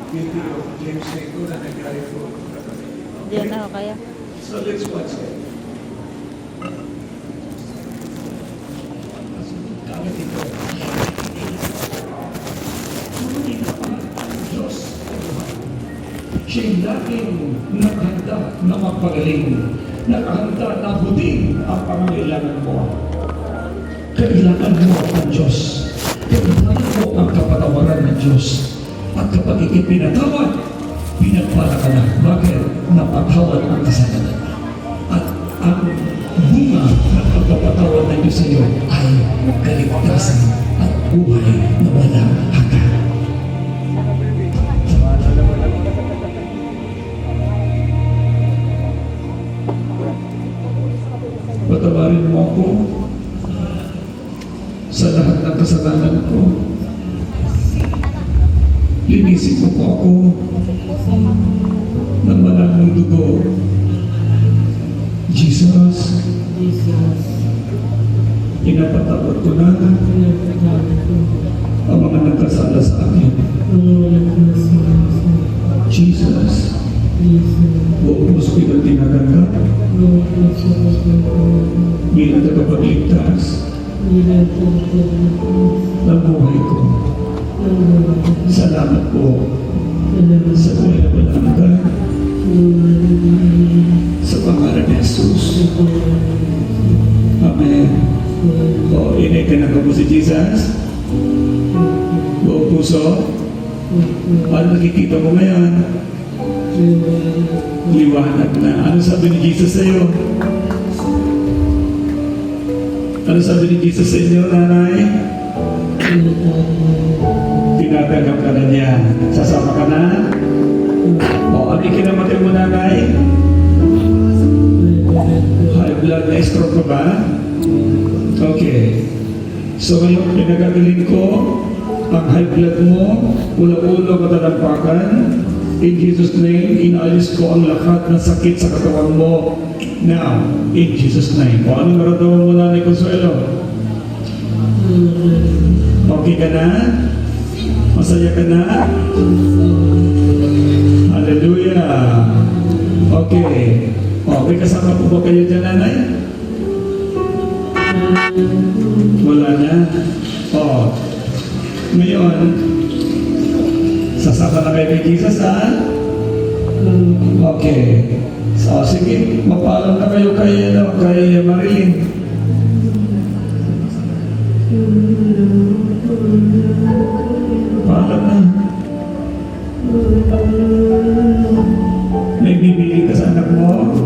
video of James Nico na nag-carry for. Diyan na ako kaya. So let's watch it. Kami dito. Diyos. Siya'y laging naghanda na magpagaling. Nakahanda na hudin ang pangangailangan mo. Kailangan mo ang Diyos. Kailangan mo ang kapatawaran ng Diyos. At kapag ikipinatawad, pinagpala ka na. Bakit? Napatawad ang kasalanan. At ang bunga ng pagpapatawad ng Diyos sa iyo ay kaligtasan at buhay na walang hanggan. Patawarin mo ako sa lahat ng kasalanan ko. Linisin mo po ako ng malamang dugo. Jesus, inapatawad ko na ang mga nagkasala sa akin. Jesus, buong puso ko'y tinatanggap bilang tagapagligtas ng buhay ko. Salamat po sa buhay na pananggan sa pangalan ni Jesus. Amen. O, inay-tanan ko po si Jesus. Buong puso. Ano nakikita mo ngayon? Liwanag na. Ano sabi ni Jesus sa iyo? Ano sabi ni Jesus sa inyo, nanay? Tinatanggap ka na niya. Sasama ka na? O, ang ikinamatay mo, nanay? High blood na stroke ka ba? Okay. So ngayon, pinagagaling ko ang high blood mo, ulo-ulo matalampakan. In Jesus' name, inaalis ko ang lahat ng sakit sa katawan mo. Now, in Jesus' name. O anong maramdaman mo, Nanay Consuelo? Okay ka na? Masaya ka na? Hallelujah! Okay. O, may kasama po ba kayo dyan, Nanay? Wala na? O, ngayon, sasama na kayo kay Jesus, ha? Okay. So, sige, mapaalam na kayo kay Marilyn. Paalam na. May bibili ka sa anak mo?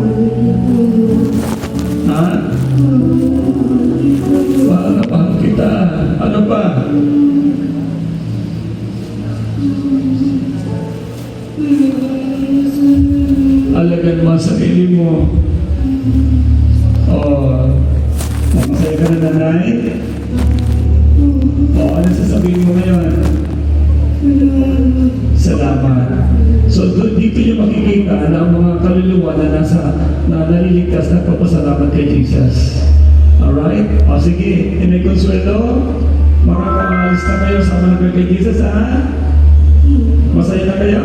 Ha? Paalam kita. Ano pa? Alagan mo ang sarili mo. O, masaya ka na, nanay? O, ano sasabihin mo ngayon? Salamat. So, dito nyo makikita na ang mga kaluluwa na naliligtas na papasalamat kay Jesus. Alright? O, sige. Inay Consuelo, makakaalis na kayo sama na kayo kay Jesus, ha? Masaya na kayo?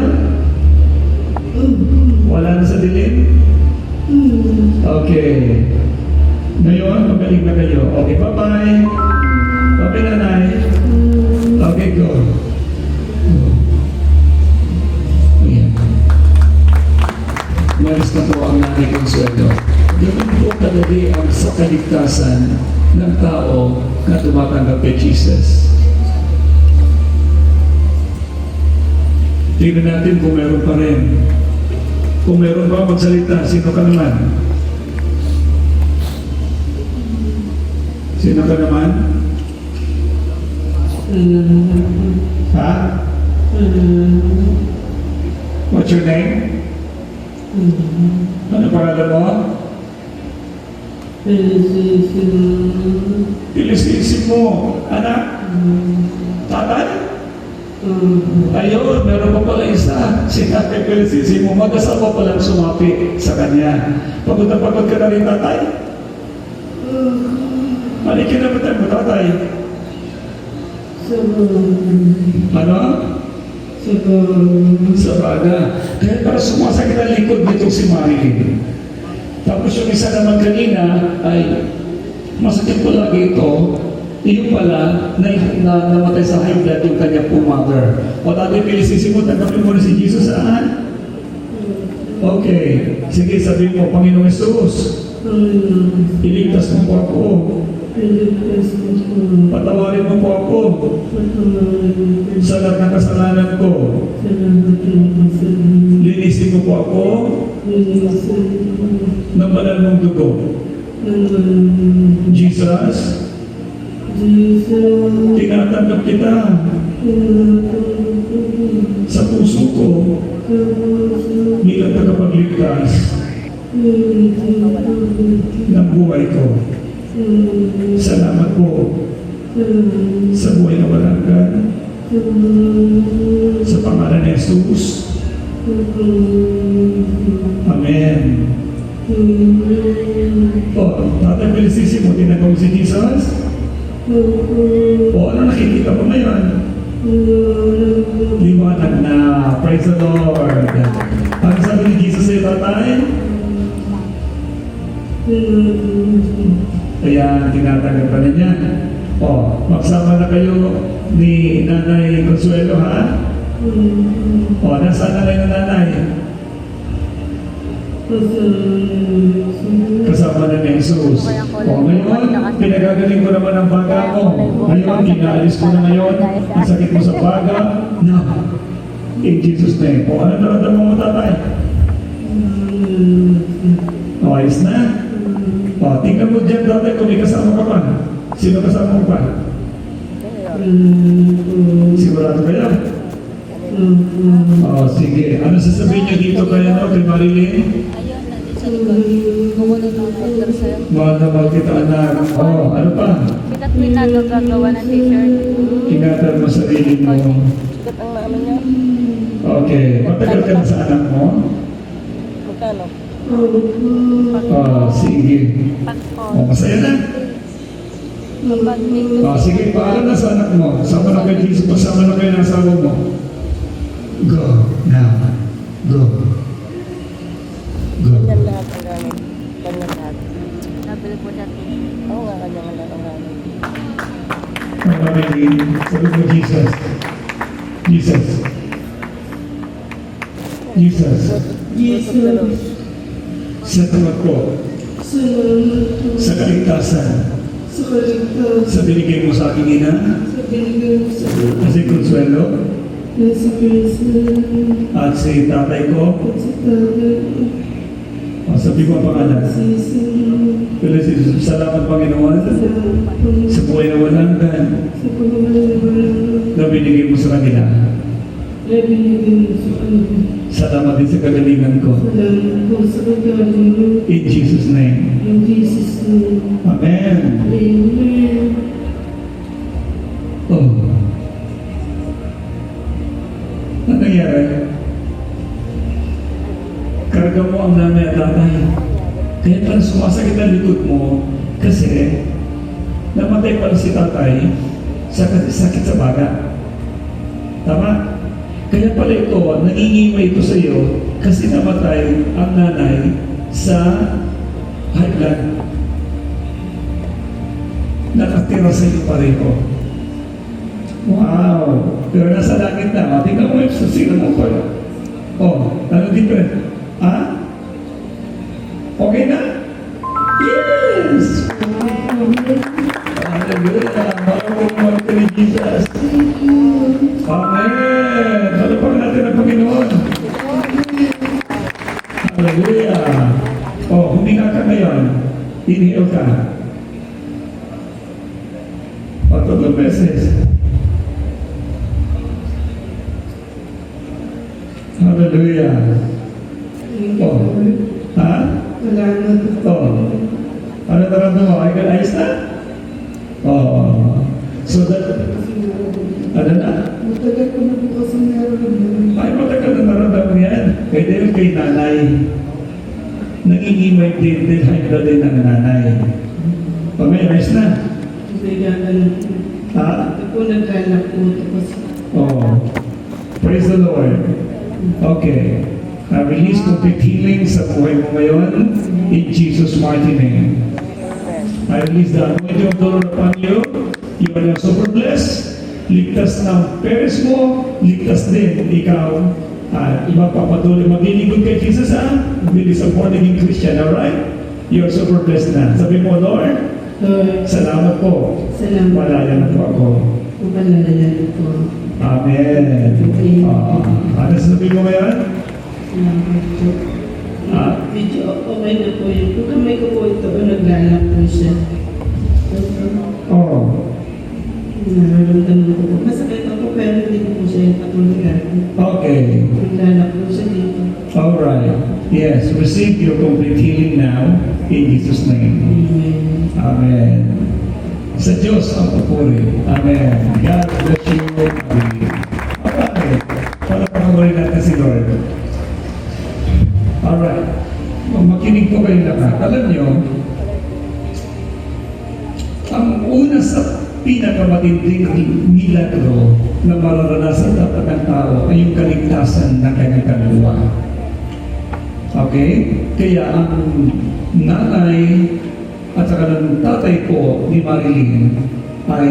Wala na sa dilim? Okay. Ngayon, magaling na kayo. Okay, bye-bye. Okay, nanay. Okay, go. Ayan. Maris na po ang Nanay Consuelo. Ganun po kadali ang sa kaligtasan ng tao na tumatanggap kay Jesus. Tingnan natin kung meron pa rin. Kung meron ba magsalita, sino ka naman? Sino ka naman? Ha? What's your name? Ano pangalan mo? Pilis-pilis mo. Anak? Tatay? Ayun, meron pa pala isa. Si Tatay Felicity mo, mag-asawa pa lang sumapi sa kanya. Pagod na pagod ka na rin, tatay? Malikin na ba tayo mo, tatay? Ano? Sa baga. Kaya para sumasakit ang likod nito si Marilyn. Tapos yung isa naman kanina ay masakit ko lagi ito. Yung pala, namatay sa high blood yung kanya po mother. O tatay Pilisisi mo, tanggapin mo na si Jesus saan? Okay. Sige, sabihin mo, Panginoong Jesus, iligtas mo po ako. Patawarin mo po ako sa lahat ng kasalanan ko. Linisin mo po ako ng banal mong dugo. Jesus, tinatanggap kita sa puso ko bilang tagapagligtas ng buhay ko. Salamat po sa buhay na walang hanggan. Sa pangalan ni Jesus. Amen. O, Tatay Pilisisi mo, tinagaw si Jesus? O, ano nakikita mo ngayon? Liwanag na. Praise the Lord. Ano sabi ni Jesus sa'yo, Tatay? Kaya tinatanggap ka na niya. O, magsama na kayo ni Nanay Consuelo, ha? O, nasaan na kayo ng nanay? Kasama na ni Jesus. O, ngayon, pinagagaling ko naman ang baga mo. Ngayon, inaalis ko na ngayon ang sakit mo sa baga. No. In Jesus' name. O, ano naramdaman mo, Tatay? O, ayos na? O, tingnan mo dyan, Tatay, kung may kasama ka pa. Sino kasama mo pa? Sigurado kayo? O, sige. Ano sasabihin niyo dito kay Marilyn? Ayun, nandito sa likod. Kukunin mo ang pagkar sa'yo. Mahal na mahal kita, anak. O, ano pa? Kita pinado gagawa ng t-shirt. Ingatan mo sarili mo. Sikat ang namin niya. Okay. Matagal ka na sa anak mo? Magkano? O, sige. O, masaya na? O, sige. Paalam na sa anak mo. Sama na kayo Jesus. Pasama na kayo ng asawa mo. Go. Now. Go. Go. Ganyan lahat ang gamit. Ganyan lahat. Nabili po siya t-shirt. Oo nga, ganyan lahat ang gamit. Marilyn, sabi mo Jesus. Jesus. Jesus. Salamat po sa kaligtasan sa binigay mo sa aking ina kasi Consuelo at si tatay ko. Sabi mo ang pangalan. Salamat Panginoon sa buhay na walang hanggan na binigay mo sa kanila. Salamat din sa kagalingan ko. In Jesus' name. Amen. Oh. Ano nangyari? Karga mo ang nanay at tatay. Kaya parang sumasakit ang likod mo kasi namatay pala si tatay sa sakit sa baga. Tama? Kaya pala ito, nangingimay ito sa iyo kasi namatay ang nanay sa high blood. Nakatira sa iyo pareho. Wow! Pero nasa langit na. Tingnan mo yung sasira mo pala. Oh, ano dito eh? Ha? Okay na? Yes! Hallelujah! Maraming ka ni Jesus. Amen! Palapag natin ang Panginoon. Hallelujah! Oh, huminga ka ngayon. Inhale ka. O, 3 beses. Hallelujah! Oh. Ha? Oh. Ano naramdaman mo? Ayos na? Oh. So that, ano na? Matagal ko na po kasi meron. Ay, matagal na naramdaman yan. Kaya dahil kay nanay, nangingimay din high blood din ng nanay. Pamay, ayos na? Kasi gano'n. Ha? Ako naghanap po. Tapos Oo. Praise the Lord. Okay. I release complete healing sa buhay mo ngayon in Jesus' mighty name. I release the anointing of the Lord upon you. You are now super blessed. Ligtas ng parents mo, ligtas din ikaw. Mapapatuloy maglilingkod kay Jesus, ha? Bilis ang born-again Christian, alright? You are super blessed na. Sabi mo, Lord, Lord, salamat po. salamat. Malaya na po ako. Makalalayan po. Amen. Ano sabi mo ngayon? Salamat po. Medyo okay na po yun. Kung kamay ko po ito, naglalak po siya. Oo. Nararamdaman ko po. Masakit ako pero hindi ko po siya yung patuligan. Okay. Naglalak po siya dito. Alright. Yes, receive your complete healing now in Jesus' name. Amen. Amen. Sa Diyos ang papuri. Amen. God bless you. Alright. Palapakamurin natin si Lord. Alright. Makinig po kayo lahat. Alam nyo, ang una sa pinakamatinding milagro na mararanasan dapat ng tao ay yung kaligtasan ng kanyang kaluluwa. Okay? Kaya ang nanay at saka ng tatay ko ni Marilyn ay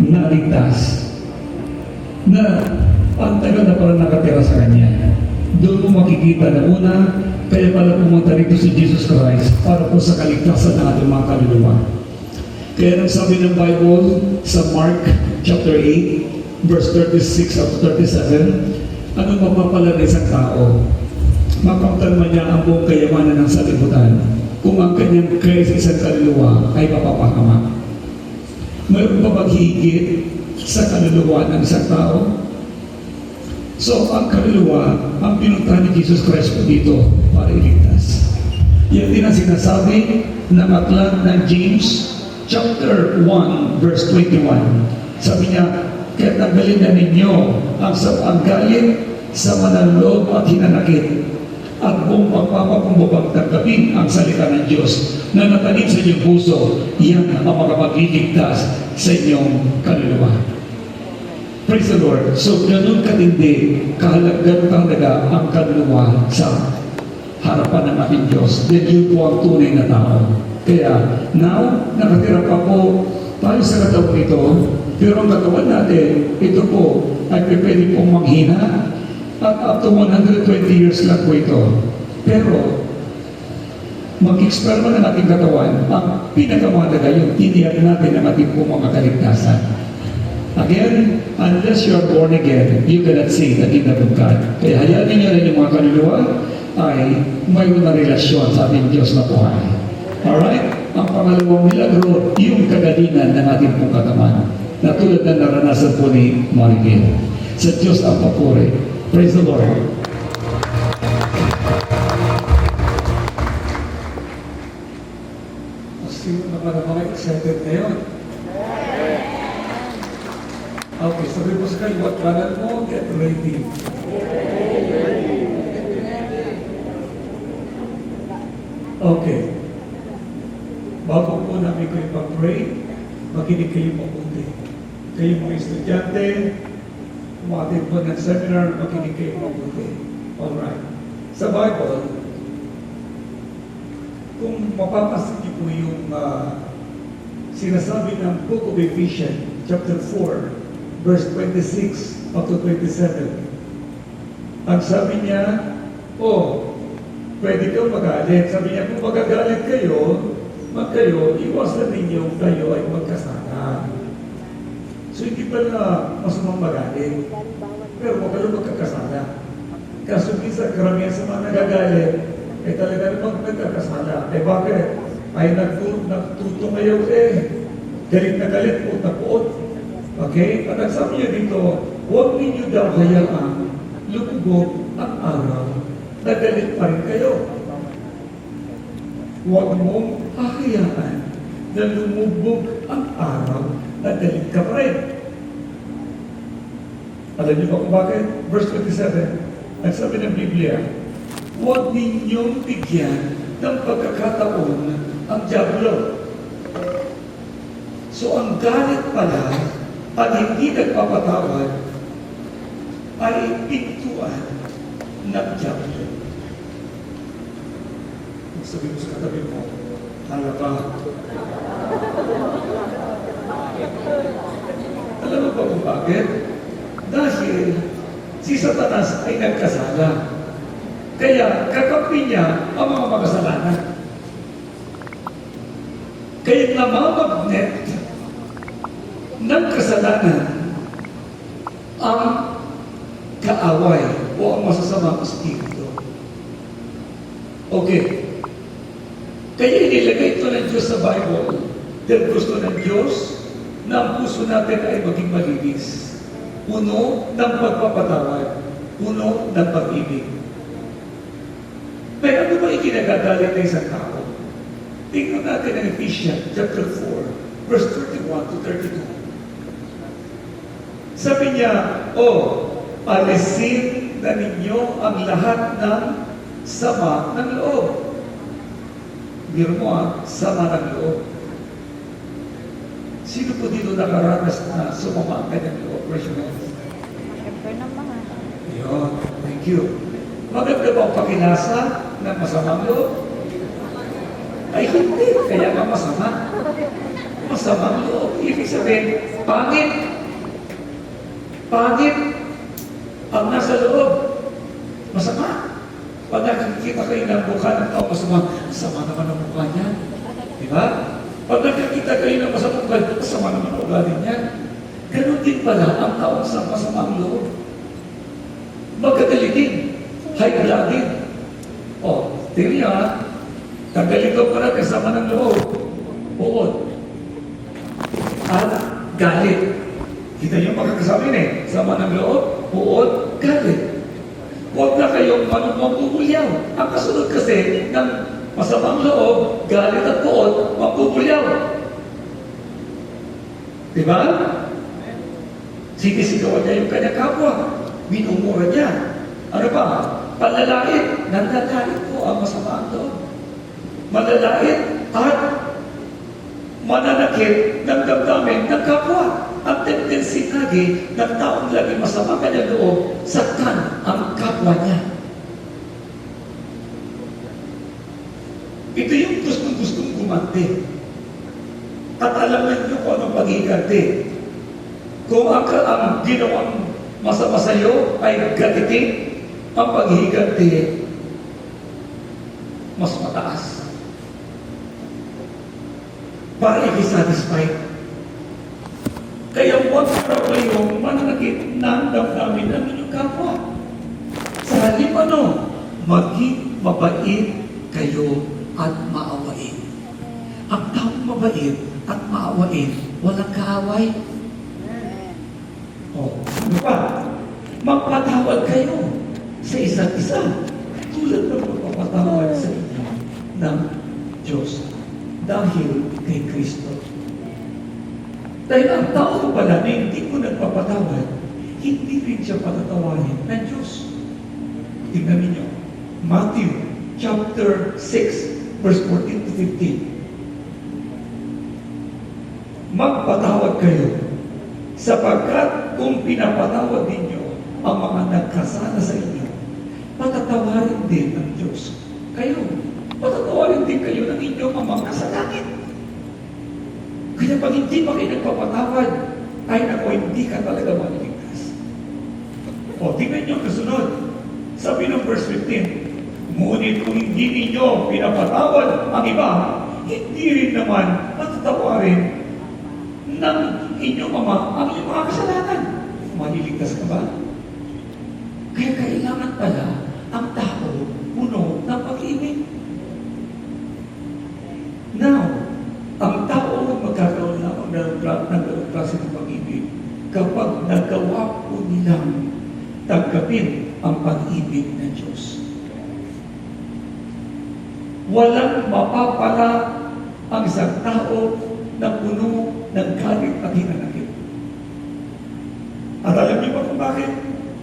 naligtas na ang tagal na pala nakatira sa kanya. Doon mo makikita na una, kaya pala pumunta rito si Jesus Christ para po sa kaligtasan ng ating mga kaluluwa. Kaya nang sabi ng Bible sa Mark chapter 8, verse 36 up to 37, anong mapapala ng isang tao? Mapagkalma niya ang buong kayamanan ng salibutan kung ang kanyang kaya sa isang kaluluwa ay mapapahamak. Mayroon pa maghihigit sa kaluluwa ng isang tao? So, ang kaluluwa, ang pinuntahan ni Jesus Christ po dito para iligtas. Yan din ang sinasabi ng aklat ng James chapter 1, verse 21. Sabi niya, kaya tanggalin na ninyo ang galit sa mananloob at hinanakit at buong pagpapakumbabang tanggapin ang salita ng Diyos na natanim sa inyong puso. Yan ang makapagliligtas sa inyong kaluluwa. Praise the Lord. So, ganun katindi, ganun kahalaga ang kaluluwa sa harapan ng ating Diyos. Then yun po ang tunay na tao. Kaya, now, nakatira pa po tayo sa katawan ito, pero ang katawan natin, ito po, ay pwede pong manghina, at up to 120 years lang po ito. Pero, mag-expire man ang ating katawan, ang pinakamahalaga yung tiniyak natin ang ating pong mga kaligtasan. Again, unless you are born again, you cannot see the kingdom of God. Kaya hayaan niyo rin yung mga kaluluwa ay mayroon na relasyon sa ating Diyos na buhay. Alright? Ang pangalawang milagro, yung kagalingan ng ating pong katawan. Na tulad na naranasan po ni Marigel. Sa Diyos ang papuri. Praise the Lord. Sino na para mga excited ngayon? Okay, sabi mo sa kayo, what kanan mo, get ready. Okay. Bago po namin kayo pag-pray, makinig kayo mabuti. Kayo mga estudyante, umatin po ng seminar, makinig kayo mabuti. Alright. Sa Bible, kung mapapasin niyo po yung sinasabi ng Book of Ephesians, chapter 4, verse 26 up to 27. Ang sabi niya, pwede kang magalit. Sabi niya, kung magagalit kayo, iwasan ninyo kayo ay magkasala. So hindi pala masamang magalit. Pero huwag kayo magkakasala. Kaso minsan, karamihan sa mga nagagalit, talaga namang nagkakasala. Bakit? Ay nagtuto ngayon galit na galit, puot na puot. Okay? At ang sabi niya dito, huwag ninyo daw hayaan lumubog ang araw na galit pa rin kayo. Huwag mong hahayaan na lumubog ang araw na galit ka pa rin. Alam niyo ba kung bakit? Verse 27, ang sabi ng Biblia, huwag ninyong bigyan ng pagkakataon ang diablo. So ang galit pala at hindi nagpapatawad ay pintuan ng diablo. Sabi mo sa katabi mo, hala ba? Alam mo ba kung bakit? Dahil si Satanas ay nagkasala. Kaya kakampi niya ang mga makasalanan. Kaya namamagnet ng kasalanan ang kaaway o ang masasamang espiritu. Okay. Kaya inilagay ito ng Diyos sa Bible dahil gusto ng Diyos na ang puso natin ay maging malinis. Puno ng pagpapatawad. Puno ng pag-ibig. Pero ano ba ikinagagalit ng isang tao? Tingnan natin ang Ephesians chapter 4, verse 31 to 32. Sabi niya, alisin na ninyo ang lahat ng sama ng loob. Biro mo sama ng loob. Sino po dito nakaranas na sumama ang kanyang loob? Siyempre naman. Yun, thank you. Maganda ba ang pakinasa ng masamang loob? Ay hindi, kaya nga masama. Masamang loob. Ibig sabihin, pangit. Pangit ang nasa loob. Masama. Pag nakikita kayo ng mukha ng tao masama, sama naman ang mukha niya. Di ba? Pag nakikita kayo ng masamang ugali, masama naman ang ugali niya. Ganon din pala ang tao sa masamang loob. Magkagalitin. High-blooded. Tingnan niyo tanggalin ko pala kasama ng loob. Uod. At galit. Kita niyo makakasama yun sama ng loob, uod, galit. Huwag na kayong mambubulyaw. Ang kasunod kasi ng masamang loob, galit at uod, mambubulyaw. Diba? Sinisigawan niya yung kanyang kapwa. Minumura niya. Ano ba? Palalait. Nandagalit po ang masamang loob. Malalait at mananakit ng damdamin ng kapwa. Ang tendency lagi ng taong lagi masama kanyang loob, saktan ang kapwa niya. Ito yung gustong-gustong gumanti. At alam niyo kung anong paghiganti. Kung ang ginawang masama sa iyo ay gatitin, ang paghiganti mas mataas. Para i-satisfied. Kaya huwag na kayong mananakit ng damdamin ng inyong kapwa. Sa halip maging mabait kayo at maawain. Ang taong mabait at maawain, walang kaaway. Ano pa? Magpatawad kayo sa isa't isa. Tulad ng magpapatawad sa inyo ng Diyos. Dahil kay Kristo. Dahil ang tao pala na hindi mo nagpapatawad, hindi rin siya patatawarin ng Diyos. Tingnan ninyo. Matthew chapter 6 verse 14 to 15. Magpatawad kayo sapagkat kung pinapatawad ninyo ang mga nagkasala sa inyo, patatawarin din ng Diyos kayo. Patatawarin din kayo ng inyong mga kasalanan. Kaya pag hindi pa kayo nagpapatawad, ay nako, hindi ka talaga maliligtas. Tingnan nyo kasunod. Sabi ng verse 15, ngunit kung hindi ninyo pinapatawad ang iba, hindi rin naman patatawarin ng inyong ang inyong mga kasalanan. Maliligtas ka ba? Kaya kailangan pala ang tao puno ng pag-ibig. Now, ang tao magkakaroon ng ganong klase ng pag-ibig kapag nagawa po nilang tanggapin ang pag-ibig ng Diyos. Walang mapapala ang isang tao na puno ng galit at hinanakit. At alam niyo ba kung bakit?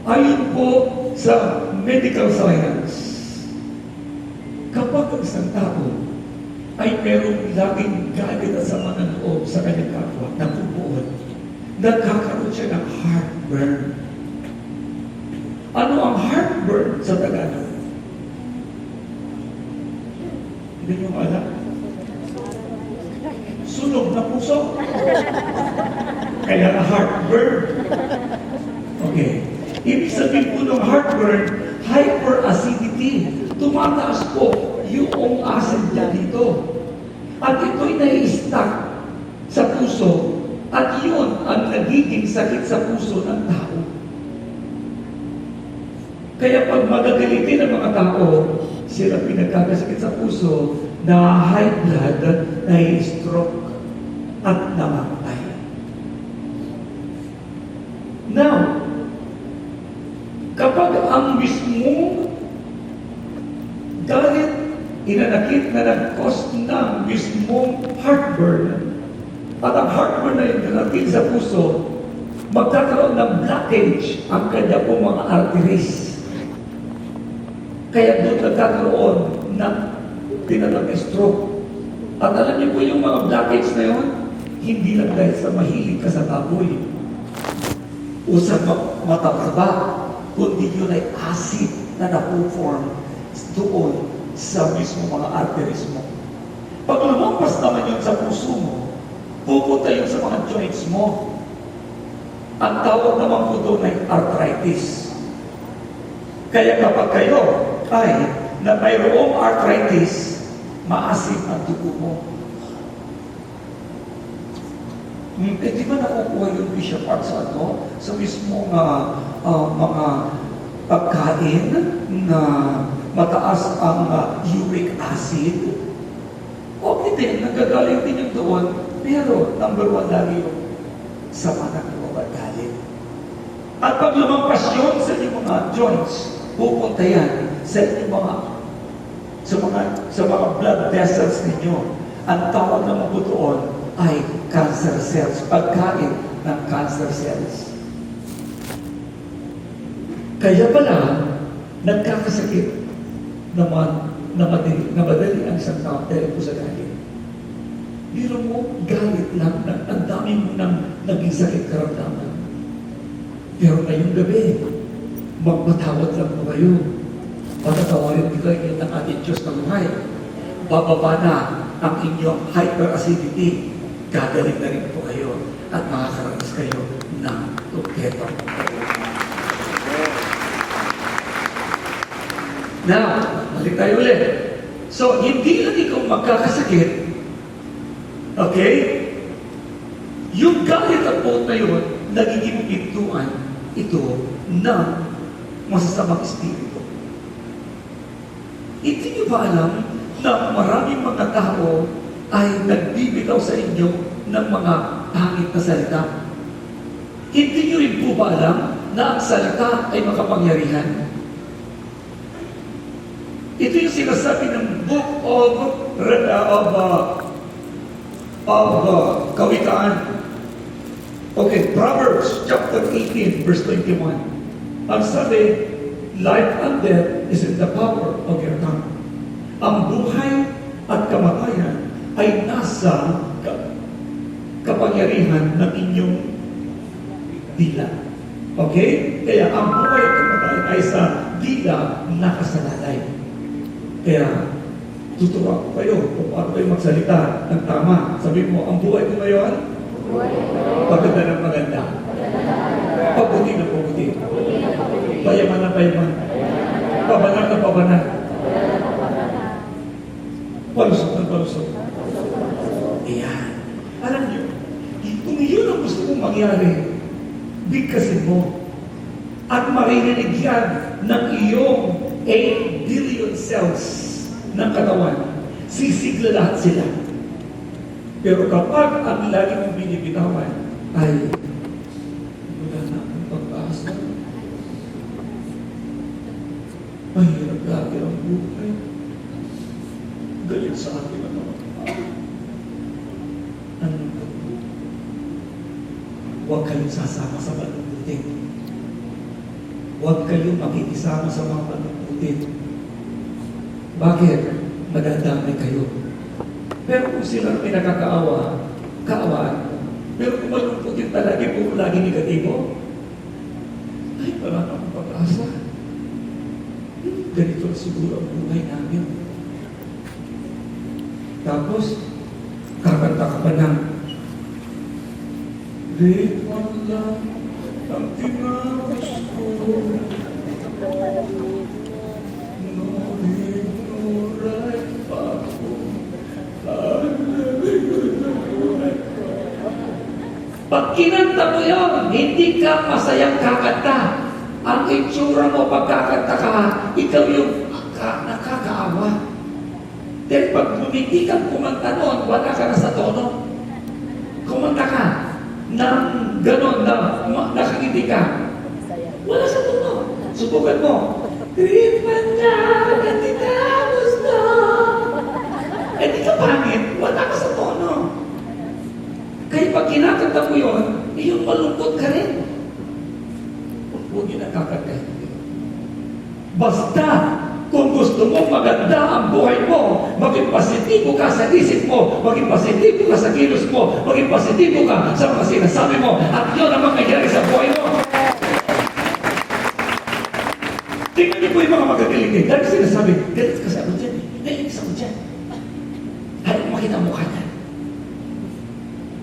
Ayon po sa medical science, kapag ang isang tao ay merong laging galit at sama ng loob sa kanyang kapwa, napupuot, nagkakaroon siya ng heartburn. Ano ang heartburn sa Tagalog? Hindi nyo alam? Sunog na puso. Kaya na heartburn. Okay. Ibig sabihin po ng heartburn, hyperacidity. Tumataas po yung acid niya dito. At ito'y nai-stuck sa puso. At yun ang nagiging sakit sa puso ng tao. Kaya pag magagalitin ang mga tao, sila pinagkakasakit sa puso, na high blood, na-stroke, at namatay. Now, kapag ang mismong galit, inanakit na nag-cause ng mismong heartburn, at ang heartburn na yung nanatil sa puso, magkakaroon ng blockage ang kanya pong mga arteries. Kaya doon nagkakaroon ng tinatawag na stroke. At alam niyo po yung mga blockage na yun, hindi lang dahil sa mahilig ka sa baboy o sa mataba, kundi yun ay acid na napuform doon sa mismo mga arteries mo. Pag lumampas naman yun sa puso mo, pupunta yun sa mga joints mo. Ang tawag naman po doon ay arthritis. Kaya kapag kayo ay na mayroong arthritis, maasim ang dugo mo. Di ba nakukuha yung Bishop Art sa ano? Sa mismong mga pagkain na mataas ang uric acid? Okay din, nagagaling din yung doon. Pero number one lagi yung sama ng galit. At pag lumampas yun sa inyong mga joints, pupunta yan sa inyong sa mga blood vessels ninyo. Ang tawag naman po doon ay cancer cells, pagkain ng cancer cells. Kaya pala, nagkakasakit na madali ang isang tao dahil po sa galit. Biro mo, galit lang, ang dami mo nang naging sakit karamdaman. Pero ngayong gabi, magpatawad lang po kayo. Patatawarin ko kayo ng ating Diyos na buhay. Bababa na ang inyong hyperacidity. Gagaling na rin po kayo at makakaranas kayo ng tuketong. Now, balik tayo ulit. So, hindi lang ikaw magkakasakit. Okay? Yung galit at po na yun, nagiging pintuan ito ng masasamang espiritu. Hindi niyo ba alam na maraming mga tao ay nagbibitaw sa inyo ng mga pangit na salita? Hindi niyo rin po ba alam na ang salita ay makapangyarihan? Ito yung sinasabi ng Book of Kawikaan. Okay, Proverbs chapter 18, verse 21. Ang sabi, life and death is in the power of your tongue. Ang buhay at kamatayan ay nasa kapangyarihan ng inyong dila. Okay? Kaya ang buhay at kamatayan ay sa dila nakasalalay. Kaya, tuturuan ko kayo kung paano kayo magsalita ng tama. Sabi mo, ang buhay ko ngayon, paganda ng maganda. Pabuti na pabuti. Payaman na payaman. Pabanat na pabanat. Palusot na palusot. Ayan. Alam niyo, kung yun ang gusto mong mangyari, bigkasin mo. At marinig yan ng iyong 8 billion cells ng katawan. Sisigla lahat sila. Pero kapag ang lagi mong binibitawan ay wala na akong pag-asa. Mahirap lagi ang buhay. Galit sa akin ang mga tao. Anong gagawin? Huwag kayong sasama sa malubutin. Huwag kayong makikisama sa mga malubutin. Bakit? Madadamay kayo. Pero kung sila pinakakaawa, kaawaan mo. Pero kung malungkutin talaga, puro lagi negatibo, ay, wala na akong pag-asa. ganito na siguro ang buhay namin. Tapos, kakanta ka pa ng grade 1 lang ang tinapos ko. Ngunit nuray pa ako. Pag kinanta mo yun, hindi ka masayang kakanta. Ang itsura mo pagkakanta ka, ikaw yung nakakaawa. Dahil pag hindi ka kumanta noon, wala ka na sa tono. Kumanta ka ng gano'n na nakakiti ka. Wala sa tono. Subukan mo. Treatment na, katitapos na. Eh di ka pangit, wala ka sa tono. Kaya pag kinakanta mo yun, yung malungkot ka rin. Huwag yun ang kakanta. Basta, kung gusto mo maganda ang buhay mo, maging positibo ka sa isip mo, maging positibo ka sa kilos mo, maging positibo ka sa mga sinasabi mo, at yun ang mangyayari sa buhay mo. Tingnan niyo po yung mga magagaling din. Dahil sinasabi, galit kasi ako dyan, naiinis ako dyan. Ayaw makita ang mukha niya.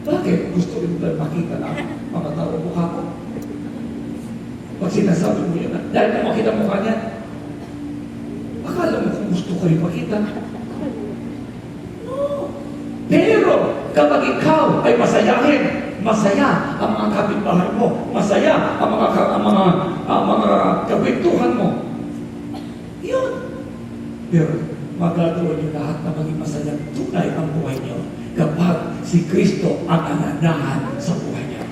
Bakit? Gusto rin ba makita na mga tao mukha ko? Pag sinasabi mo yun, dahil na makita ang mukha niya, akala mo kung gusto ko rin makita. No. Pero, kapag ikaw ay masayahin, masaya ang mga kapitbahay mo, masaya ang mga kapintuhan mo. Yun. Pero, magagawa niyo lahat na maging masayang tunay ang buhay niyo kapag si Kristo ang ananahan sa buhay niyo.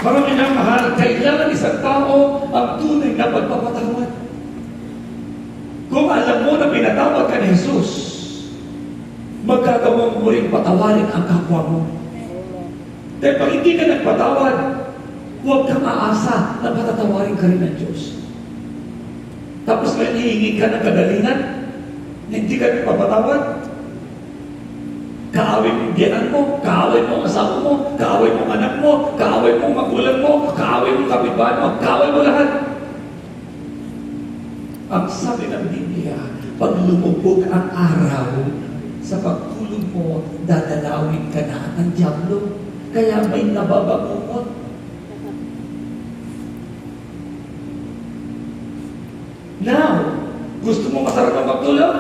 Mga minamahal, kailangan isang tao ang tunay na pagpapatawad. Kung alam mo na pinatawad ka ni Jesus, magkagawang mo rin patawarin ang kapwa mo. Dahil pag hindi ka nagpatawad, huwag kang aasa na patatawarin ka rin ng Diyos. Tapos ngayon hihingi ka ng kagalingan, hindi ka nagpapatawad, kaaway mong biyanan mo, kaaway mong asawa mo, kaaway mong anak mo, kaaway mong magulang mo, kaaway mong kapitbahay mo, kaaway mo lahat. Ang sabi ng Biblia, pag lumubog ang araw, sa pagtulog mo, dadalawin ka na ng dyablo. Kaya may nababangungot. Now, gusto mo masarap ang pagtulog?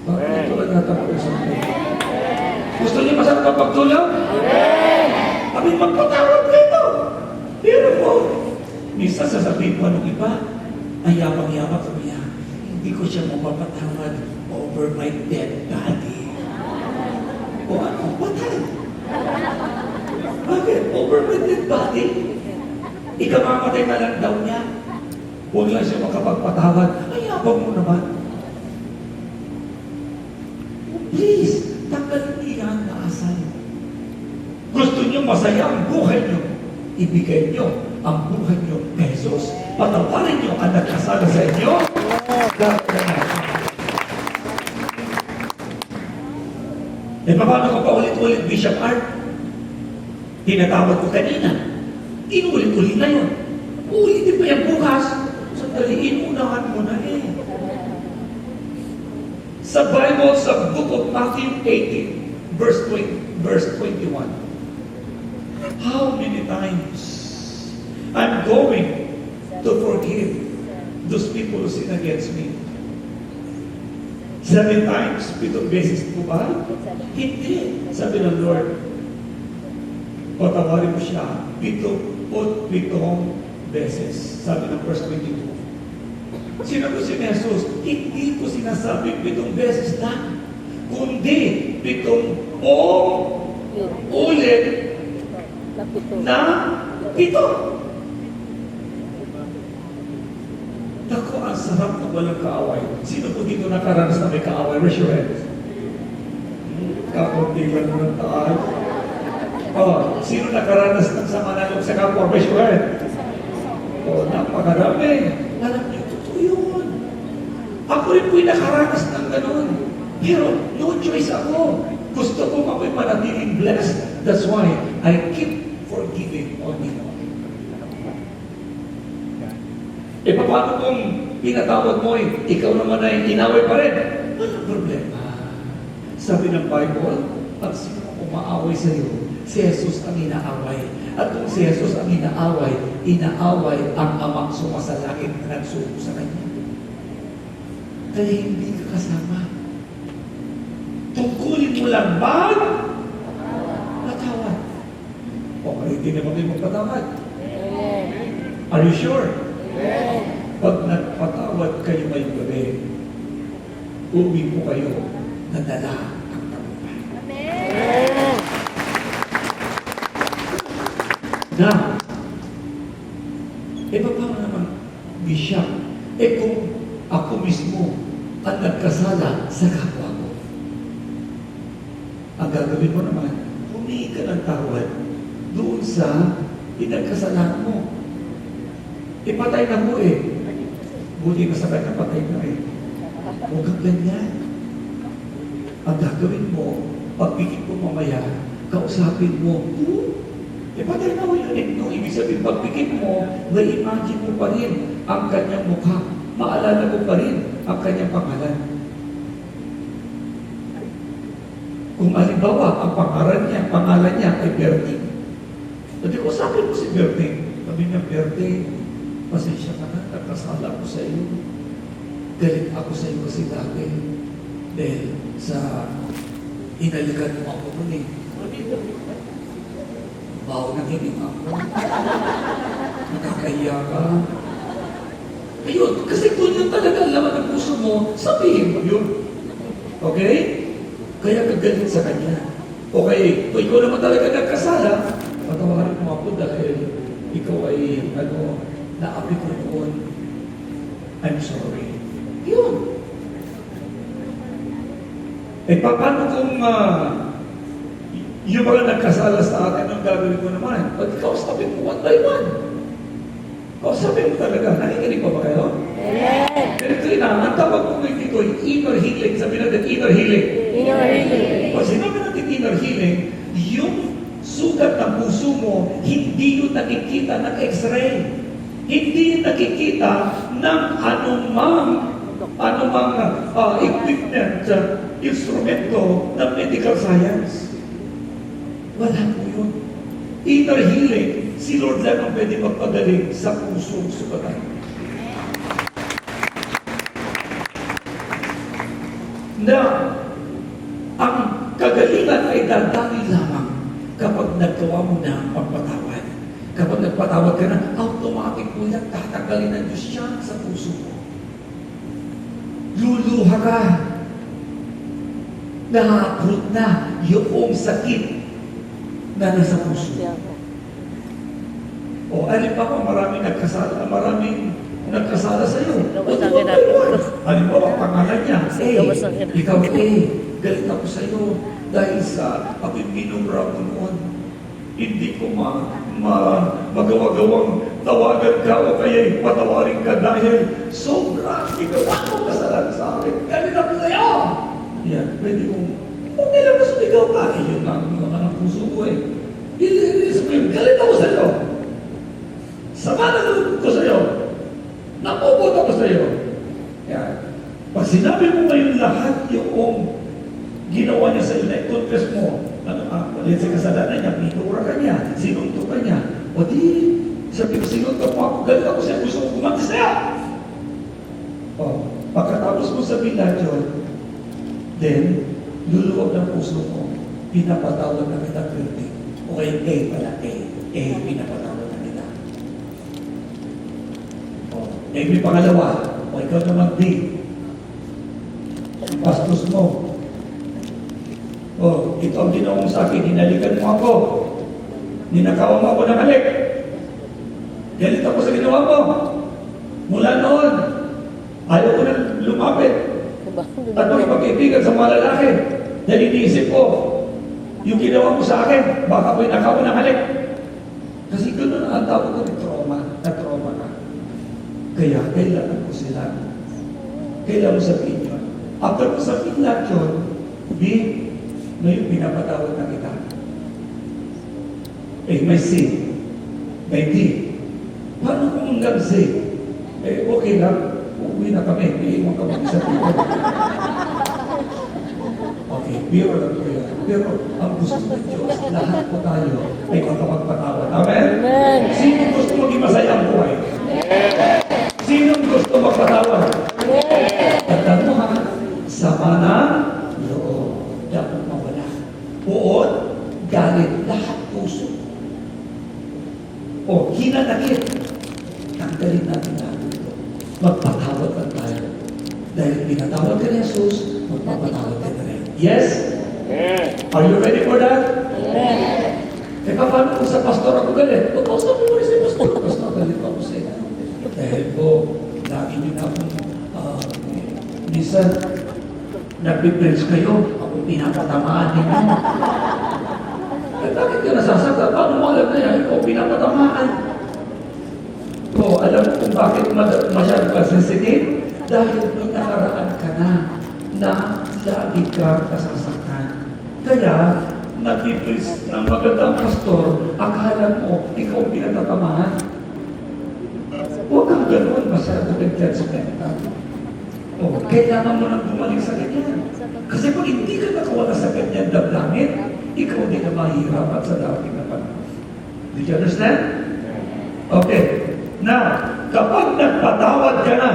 Bakit ito lang natapos? Gusto niyo masarap ang pagtulog? Kami magpatawad kayo. Pero po, minsan sasabihin ko anong iba, ay yabang-yabang sabi niya, hindi ko siya mapapatawad over my dead body. O ano? Patay. Bakit? Over my dead body? Ikamamatay na lang daw niya. Huwag lang siya makapagpatawad. Ay, yabang mo naman. Please, tanggalin niyo ang naasan. Gusto niyo masaya ang buhay niyo. Ibigay niyo ang buhay niyo kay Jesus. Patawarin niyo ang nagkasala sa inyo. Eh, paano ko pa ulit-ulit, Bishop Art? Tinatawag ko kanina. Inulit-ulit na yun. Ulitin pa yung bukas. Sandali, inunahan mo na eh. Sa Bible, sa book of Matthew 18, verse 21. How many times I'm going to forgive those people who sin against me? 7 times, 7 beses po ba? Hindi. Sabi ng Lord, patawarin mo siya 7 beses. Sabi ng verse 22. Sinabi si Jesus, hindi ko sinasabing 7 beses na, kundi 7 ulit na 7. Naku, ang sarap na walang kaaway. Sino po dito nakaranas na may kaaway? Raise your hands. Kakuntilan mo ng taal. Oh, sino nakaranas ng sama na loob sa kapwa? Raise your hand. Oh, napakarami. Alam niyo, totoo yun. Ako rin po'y nakaranas ng ganun. Pero, no choice ako. Gusto ko ako'y manatiling blessed. That's why I keep forgiving all people. E paano kung pinatawad mo ikaw naman ay inaway pa rin? Walang problema. Sabi ng Bible, pag sino ang umaaway sa iyo, si Jesus ang inaaway. At kung si Jesus ang inaaway ang amang sumasalangit na nagsuko sa kanya. Kaya hindi ka kasama. Tungkulin mo lang patawad. O, hindi na kami magpatawad. Are you sure? Pag nagpatawad kayo ngayong gabi, uwi po kayo na dala ang tagumpay. Na, paano naman, Bishop, kung ako mismo ang nagkasala sa kapwa ko, ang gagawin mo naman, humingi ka ng tawad doon sa pinagkasalanan mo. Patay na mo Buti na sa kanya, patay na Huwag kang ganyan. Ang gagawin mo, pagpikit mo mamaya, kausapin mo, patay na mo yun No, ibig sabihin, pagpikit mo, na-imagine mo pa rin ang kanyang mukha. Maalala mo pa rin ang kanyang pangalan. Kung halimbawa, ang pangalan niya ay Berting. At usapin mo si Berting. Sabi niya, Berting, pasensya ka na, nagkasala ko sa iyo. Galit ako sa iyo kasi dati. Dahil sa inalikan mo ako nun Bawo na hiling ako. Nakakahiya ka. Ayun, kasi kung yun talaga ang laman ng puso mo, sabihin mo yun. Okay? Kaya kagalit sa kanya. Okay, kung ikaw naman talaga nagkasala, patawarin mo ako dahil ikaw ay, naapi ko noon. I'm sorry. Yun. Paano kung yung mga nagkasala sa akin, ang gagawin ko naman? Pag kausapin mo one by one. Kausapin mo talaga. Nakikinig pa ba kayo? Amen. Ganito ang tawag ko ngayon dito, inner healing. Sabi natin, inner healing. Inner healing. Pag sinabi natin inner healing, yung sugat ng puso mo, hindi yung nakikita ng x-ray. Hindi yung nakikita ng anumang equipment, instrumento ng medical science. Wala po yun. Inner healing, si Lord lang ang pwede magpagaling sa pusong sugatan. Na ang kagalingan ay dadami lamang kapag naggawa mo na ang pagpatawad. Kapag nagpatawad ka na, automatic po yan, tatanggalin ng Diyos siya sa puso mo. Luluha ka. Na-uproot na yung sakit na nasa puso. O, alin pa ko, maraming nagkasala sa iyo. Halimbawa, pangalan niya, ikaw galit ako sa iyo dahil sa ako'y minumra mo noon. Hindi ko magawa-gawang tawagan ka o kaya patawarin ka dahil sobra ikaw ako kasalanan sa akin. Galit ako sa iyo! Yan, pwede kong, okay lang na sumigaw ka. Yun lang mga ng puso ko galit ako sa iyo. Sama na loob ko sa iyo. Napupot ako sa iyo. Yan. Pag sinabi mo ngayon lahat yung ginawa niya sa iyo na i-confess mo, ulit sa kasalanan niya, pinura ka niya, sinunto ka niya, o di, sabi ko, sinunto mo ako, galit ako siya, gusto ko kumanti sa iyo. O, pagkatapos mo sabihin lahat yun, then, luluwag ng puso mo, pinapatawag na kita, guilty. O kaya, pala, pinapatawag na kita. O, may pangalawa, o ikaw naman din, pastos mo, ito ang ginawa mo sa akin, hinalikan mo ako. Ninakawan mo ako ng halik. Galit ako sa ginawa mo. Mula noon, ayaw ko na lumapit. At magpag-ibigan sa mga lalaki. Dahil iniisip ko, yung ginawa mo sa akin, baka ako'y nakawan ng halik. Kasi gano'n ang tawag ko ni trauma. Na-trauma ka. Kaya kailangan ko sila. Kailangan mo sabihin yun. After mo sabihin lahat yun, ngayon, pinapatawad na kita. May C, may D. Paano kung hanggang Z? Okay lang. Uuwi na kami. Iiwan ka mag-isa dito. Okay, biro lang po yun. Pero ang gusto ng Diyos, lahat po tayo ay magkapagpatawad. Amen? Amen. Sino gusto maging masaya ang buhay? Sino gusto magpatawad? Tandaan mo ha, sama na loob. Dapat mawala. Buod, galit, lahat puso. O, hinanakit. Tanggalin natin lahat ito. Magpatawad lang tayo. Dahil pinatawad ka ni Jesus, magpapatawad ka na rin. Yes? Are you ready for that? Teka, paano kung sa pastor ako galit? O, sabi mo rin sa pastor. Pastor, galit pa ako sa inyo. Dahil po, lagi niyo na akong, minsan, nagpipreach kayo, ako pinapatamaan ninyo. Eh, bakit ka nasasakta? Paano mo alam na yan? Ikaw pinapatamaan. O, alam mo kung bakit masyado ka sensitive? Dahil may nakaraan ka na lagi ka nasasaktan. Kaya, nag-preach ng magandang pastor, akala mo, ikaw pinatatamaan. Huwag kang ganoon, masyado nag-judgmental. O, kailangan mo nang bumalik sa ganyan. Kasi kung hindi ka nakawala sa ganyan damdamin, ikaw din na mahihirapan sa darating na panahon. Did you understand? Okay. Now, kapag nagpatawad ka na,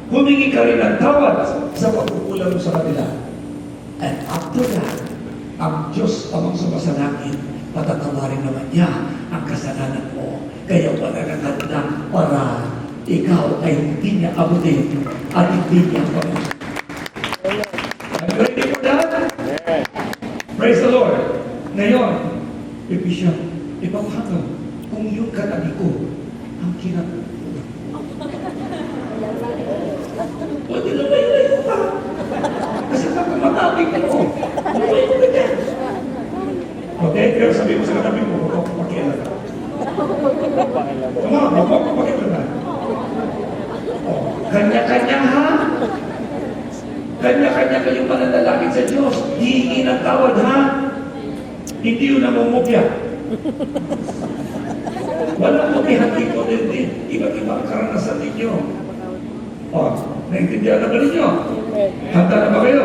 humingi ka rin ng tawad sa pagkukulang mo sa kanila. And after that, ang Diyos amang sumasalangit, patatawarin naman niya ang kasalanan mo. Kaya wala nang handa para ikaw ay hindi niya abutin at hindi niya pagkakas. Are you ready for that? Praise the Lord. Ngayon, Episya, ipapahanggang kung yung katabi ko ang kinatutunan. Pwede na layo pa. Kasi kapag matabig ko, lumay ko na. Okay? Pero sabi mo sa katabi mo, huwag ako pakialam. Come on, huwag ako pakialam. Kanya-kanya ha? Kanya-kanya kayong pananalangin sa Diyos. Hihingi ng tawad ha? Hindi yun namumukya. Walang mukihan dito din. Iba't ibang karanasan ninyo. Naintindihan na ba ninyo? Handa na ba kayo?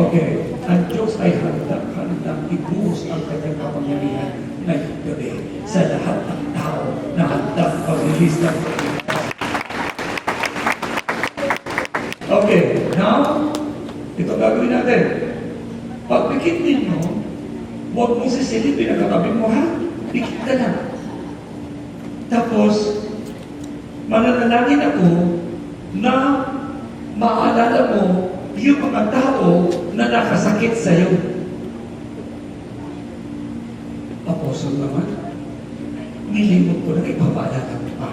Okay. Ang Diyos ay handang ibuhos ang kanyang kapangyarihan ngayong gabi sa lahat ng tao na handang pag-release ng okay, now, ito gagawin natin. Pagpikit ninyo, huwag mong sisilipin ang katabi mo, ha? Pikit ka lang. Tapos, mananalangin ako na maalala mo yung mga tao na nakasakit sa'yo. Apostol naman, nilimot ko na ipapaalala mo pa.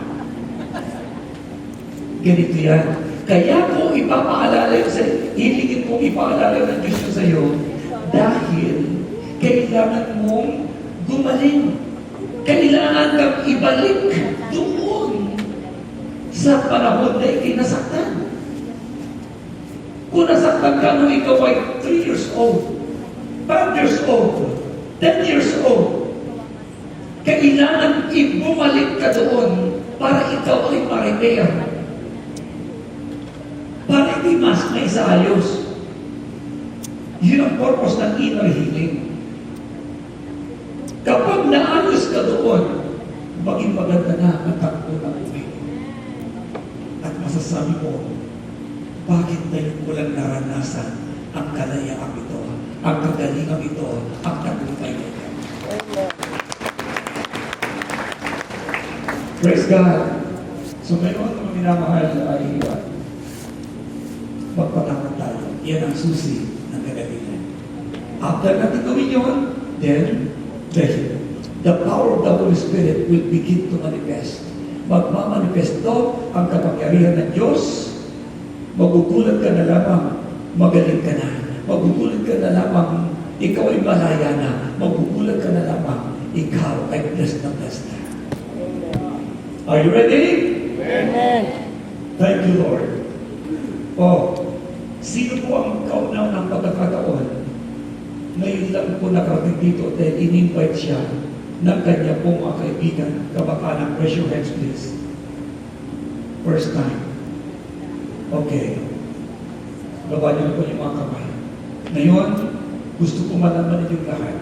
Ganito yan. Kaya ko ipapaalala yun sa'yo, hiligin kong ipaalala ng Diyos yun sa'yo dahil kailangan mong gumaling. Kailangan kang ibalik doon sa panahon na ikinasaktan. Kung nasaktan ka nung ikaw ay 3 years old, 5 years old, 10 years old, kailangan ibumalik ka doon para ikaw ay ma-repair. Para hindi mas may saayos. Yun ang purpose ng inner healing. Kapag naayos ka doon, maging maganda na ang takbo ng buhay. At masasabi mo, bakit tayo walang naranasan ang kalayaan ito, ang kagalingan ito, ang tagumpay ito? Praise God! So ngayon, mga minamahal ay magpatawad tayo. Yan ang susi ng kagalingan. After natin gawin yun, then, the power of the Holy Spirit will begin to manifest. Magmamanifesto ang kapangyarihan ng Diyos. Magugulat ka na lamang, magaling ka na. Magugulat ka na lamang, ikaw ay malaya na. Magugulat ka na lamang, ikaw ay blessed na. Are you ready? Amen. Thank you, Lord. Sino po ang kaunaw ng pagkakataon? Ngayon lang po nakarating dito dahil in-invite siya ng kanya pong mga kaibigan, kabakanan. Press your hands, please. First time. Okay. Baba niyo po yung mga kamay. Ngayon, gusto ko malaman ninyong lahat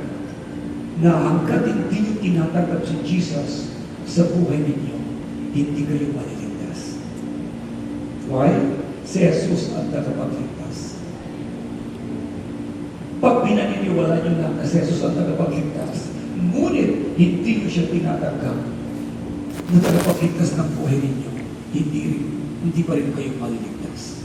na hanggat hindi niyo tinatanggap si Jesus sa buhay ninyo, hindi kayo maliligtas. Why? Si Jesus ang tagapagligtas. Pag pinaniniwala niyo lang na si Jesus ang tagapagligtas, ngunit hindi niyo siya tinatanggap na tagapagligtas ng buhay ninyo, hindi pa rin kayo maliligtas.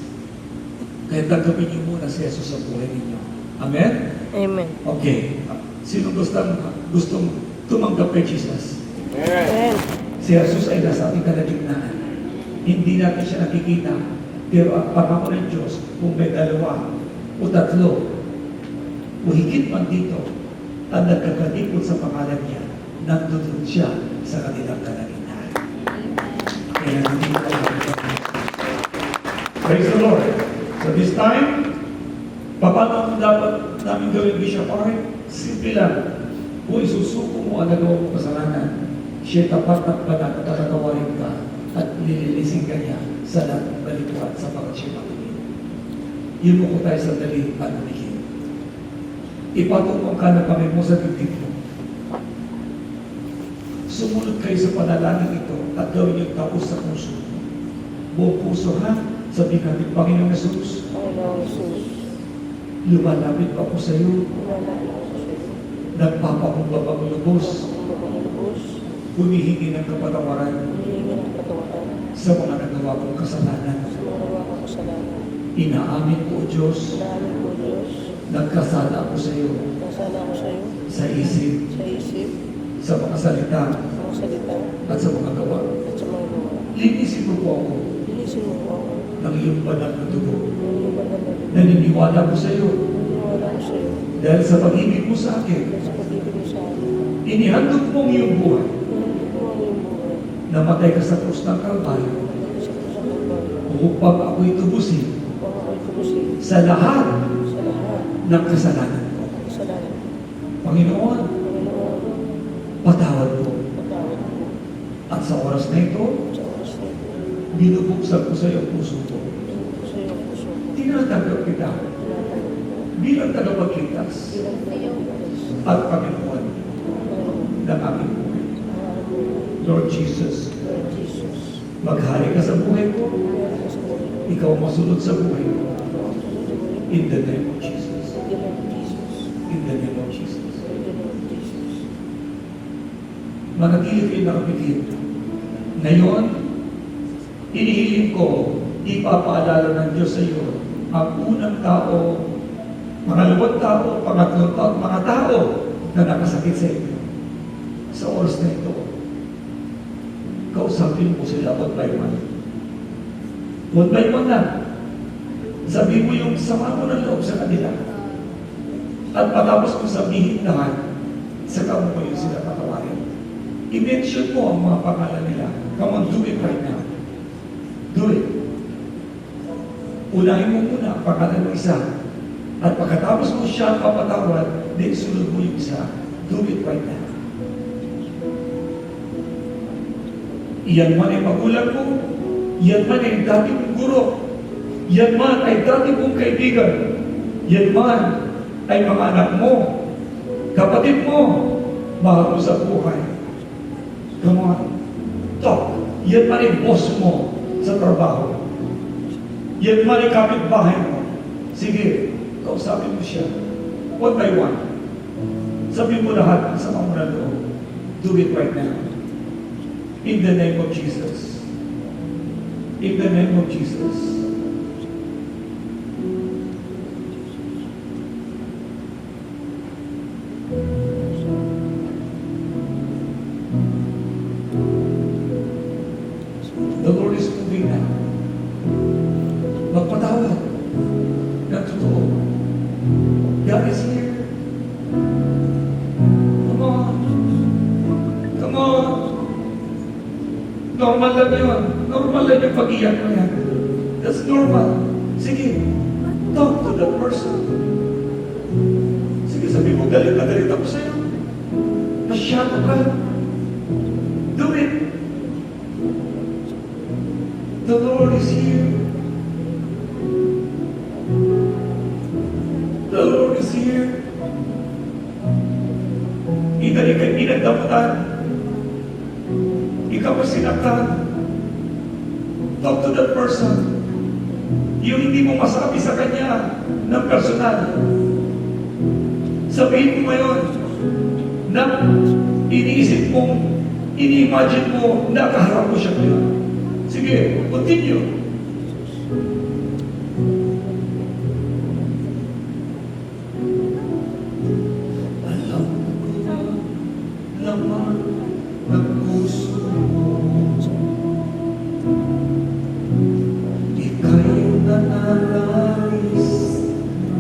Kaya tanggapin niyo muna si Jesus sa buhay ninyo. Amen? Amen. Okay. Sino gustong tumanggap kay Jesus? Amen. Si Jesus ay nasa ating kalagitnaan. Hindi natin siya nakikita. Pero ang pangako ng Diyos, kung may dalawa o tatlo, o higit man dito, ang nagkakalikod sa pangalan niya, nandun siya sa kanilang kalagitnaan. Kaya hindi ko Praise the Lord. So this time, paano dapat namin gawin, Bishop Ari? Simple lang. Kung isusuko mo ang nagawa mo kasalanan, siya tapat at banat at tatatawarin ka at nililisin ka niya sa lahat ng balituan sa pagkat siya makinig. Yun mo ko tayo sandali at umihin. Ipatupang ka na kami mo sa dibdib mo. Sumunod kayo sa panalangin ito at gawin yung tapos sa puso mo. Buong puso ha, sabi natin, Panginoong Jesus, Panginoong Jesus, lumalapit ako sa iyo, lumalapit ako sa iyo. nagpapakumbabang lubos, Lubos, humihingi ng kapatawaran humihingi ng patawaran sa mga nagawa kong kasalanan. sa mga nagawa kong kasalanan. Inaamin ko, O Diyos, Salamat po, Diyos. nagkasala ako sa iyo Nasala ako sa iyo, sa isip, sa isip, sa mga salita, sa mga salita, at sa mga gawa. at sa mga gawa. Linisin mo po ako Linisin mo po ako ng iyong banal na dugo. ng iyong banal na dugo. Naniniwala ko sa iyo Naniniwala ko sa iyo dahil sa pag-ibig mo sa akin, dahil sa pag-ibig mo sa akin. inihandog mo ang iyong buhay. Naniniwala ko ang iyong buhay. Namatay ka sa krus ng Kalbaryo Namatay sa krus ng Kalbaryo. upang ako'y tubusin Upang ako'y tubusin sa lahat sa lahat ng kasalanan ko. ng kasalanan. Panginoon, Panginoon, patawad ko. patawad mo At sa oras na ito, sa oras na ito. binubuksan ko sa iyo ang puso ko. Tingin ko sa iyo ang puso ko. Tinatanggap kita Tinatanggap ko bilang tagapagligtas bilang tagapagligtas at Panginoon Panginoon ng aking buhay. ng aking buhay. Lord Jesus, Lord Jesus, maghari ka sa buhay ko. kaya ka sa buhay ko. Ikaw ang masunod sa buhay ko. Ikaw ang susunod. In the name of Jesus. In the name of Jesus. In the name of Jesus. In the name of Jesus. Manatili kayo nakapikit. Ngayon, inihiling ko, ipapaalala ng Diyos sa iyo ang unang tao, pangalawang tao, pangatlong tao, mga tao na nakasakit sa inyo. Sa oras na ito, kausapin mo sila one by one. One by one lang. Sabi mo yung sama mo ng loob sa kanila. At matapos mo sabihin lahat, saka mo yung sila patawarin. I-mention mo ang mga pangalan nila. Come on, do it right now. Do it. Unahin mo muna ang pangalan ng isa. At pagkatapos mo siya papatawad, then sunod mo yung isa. Do it right now. Iyan man ay magulang mo. Yan man ay dati mong guro. Yan man ay dati mong kaibigan. Yan man ay mga anak mo. Kapatid mo. Mahal mo sa buhay. Come on. Talk. Yan man ay boss mo sa trabaho. Yan man ay kapitbahay mo. Sige, kausapin mo siya. One by one. Sabihin mo lahat ang sama mo na loob. Do it right now. In the name of Jesus. In the name of Jesus. The Lord is moving now. Magpatawad. Na totoo. God is here. Come on. Come on. Normal lang yun. Normal lang yung pag-iyak mo yan. That's normal. Sige. Talk to that person. Sige, sabi mo, galit na galit ako sa'yo. Masyado ka. Do it. The Lord is here. The Lord is here. Hindi ka pinagdamutan. Ikaw ang sinaktan. Talk to that person. Yung hindi mo masabi sa kanya ng personal. Sabihin mo ngayon na iniisip mo, ini-imagine mo, nakaharap mo siya ngayon. Sige, continue. Alam ko naman ng puso mo, ika'y nananais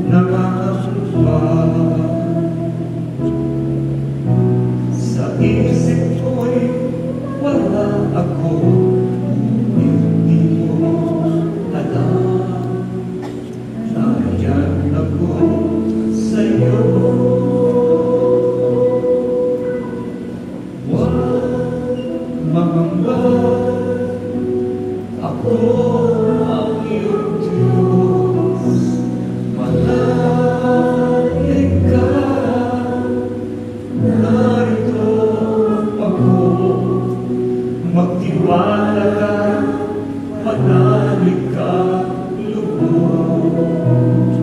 na makakamba. Sa isip ko'y wala ako, hindi mo alam. Nariyan ako sa'yo. Huwag mangamba, ako ang iyong Diyos. Malalim ka, narito ako. Magtiwala ka, manalig ka, lubos.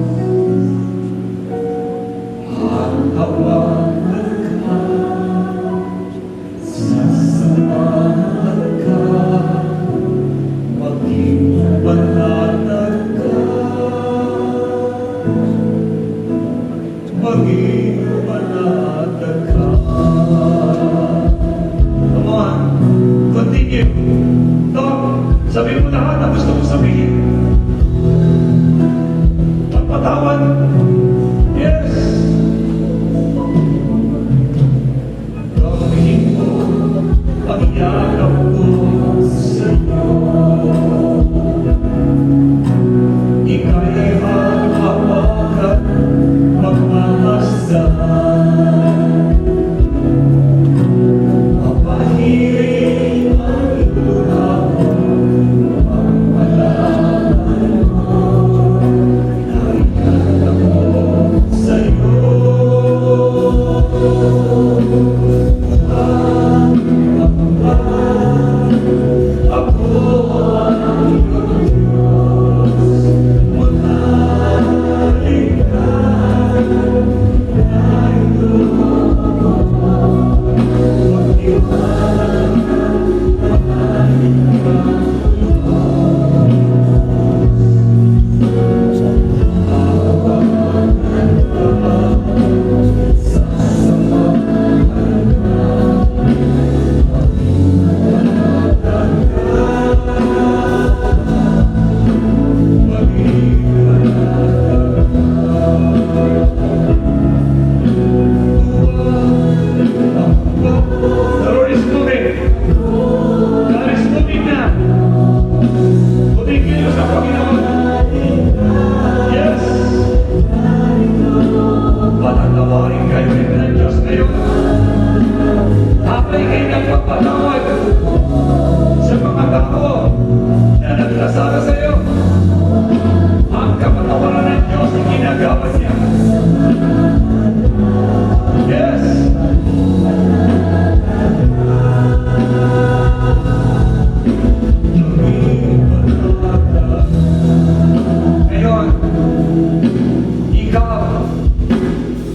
Hahawakan ka, sasamahan ka, maging banatag ka, maging banatag ka. Come on, continue. Talk. Sabihin mo lahat na gusto mong sabihin. Pagpatawad. Yes. Gawin mo ang yakap ko sa'yo. Ika'y hahawakan, magmamasahan. Mapahiling ang luha mo, ang malaman mo. Nariyan ako sa'yo. Ako ang iyong Diyos. Manalig ka, narito ako. Magtiwala ka, manalig ka, hawakan ka, sasamahan ka, maging The Lord is moving. God is moving na. Tumigil sa Panginoon. Yes. Patatawarin kayo ng Diyos ngayon. Habang kayo nagpapatawad sa mga tao na nagkasala sa iyo, ang kapatawaran ng Diyos ang ginagawa niya. Yes. Ngayon,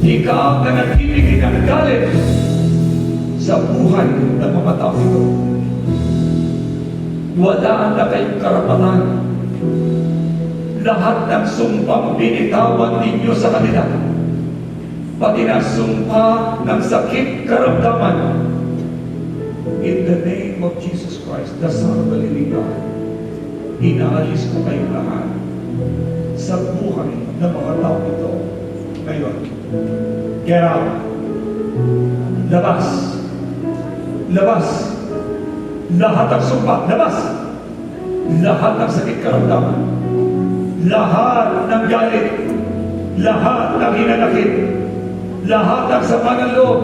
ikaw na nagbibigay ng galit sa buhay ng mga tao ito. Wala na kayong karapatan. Lahat ng sumpang binitawan ninyo sa kanila, pati na sumpa ng sakit karamdaman, in the name of Jesus Christ, the Son of the living God, inaalis ko kayong lahat sa buhay ng mga tao ito. Ngayon, get out. Labas. Labas. Lahat ng sumpa. Labas. Lahat ng sakit karamdaman. Lahat ng galit. Lahat ng hinanakit. Lahat ng sama ng loob.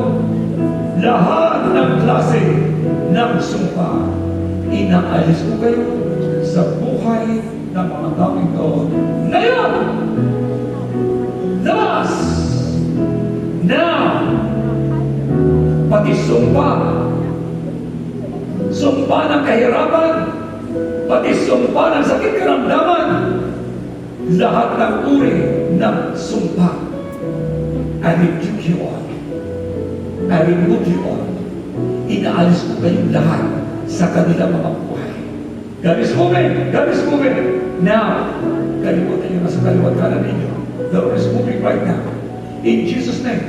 Lahat ng klase ng sumpa. Inaalis ko kayo sa buhay ng mga taong ito. Ngayon! Labas! Now! Pati sumpa. Sumpa ng kahirapan. Pati sumpa ng sakit karamdaman. Lahat ng uri ng sumpa. I rebuke you all. I remove you all. Inaalis ko kayong lahat sa kanilang mga buhay. God is moving. God is moving. Now, kalimutan nyo na sa kaliwat kanan ninyo. The Lord is moving right now. In Jesus' name.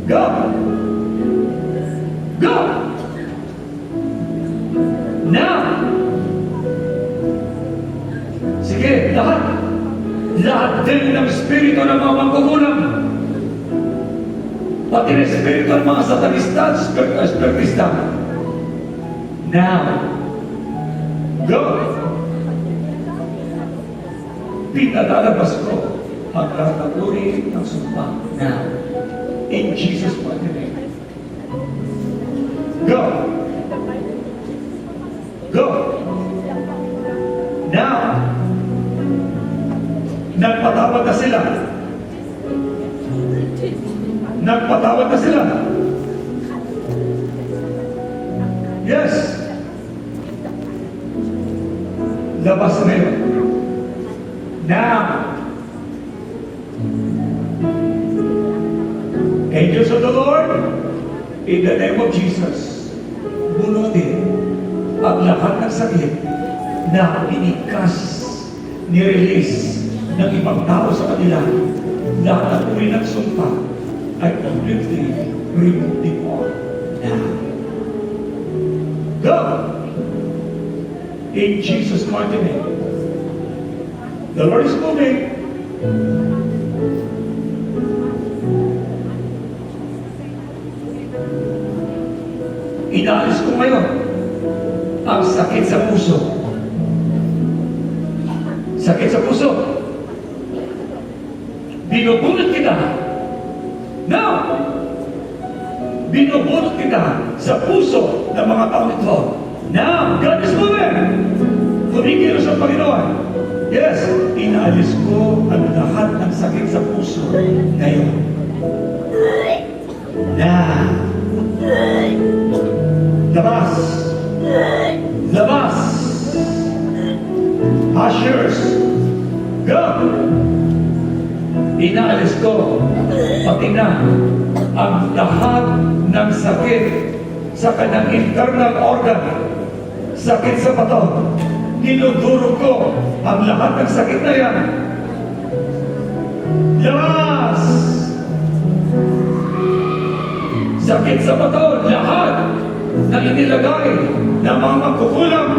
Go! Go! Now! Sige, lahat. Lahat din ng spirito ng mga mangkukulam. Pati ng spirito ng mga satanista at spiritista. Now! Go! Pinalalabas ko ang lahat ng uri ng sumpa. Now! In Jesus' mighty name. Go! Go! Now! Nagpatawad na sila. Nagpatawad na sila. Yes! Labas na yun. Now! Angels of the Lord, in the name of Jesus, bunutin ang lahat ng sakit na inikas, nirelease ng ibang tao sa kanila. Lahat ng uri ng sumpa ay completely remove them all now. Go! In Jesus' mighty name. The Lord is moving. Inaalis ko ngayon ang sakit sa puso. Sakit sa puso. Binubunot kita. Now! Binubunot kita sa puso ng mga tao ito. Now! God is moving! Kumikilos ang Panginoon. Yes! Inaalis ko ang lahat ng sakit sa puso ngayon. Now! Labas! Labas! Ushers! Go! Inaalis ko pati na ang lahat ng sakit sa kanyang internal organ. Sakit sa bato. Dinudurog ko ang lahat ng sakit na yan. Labas! Sakit sa bato, lahat na inilagay ng mga magkukulam.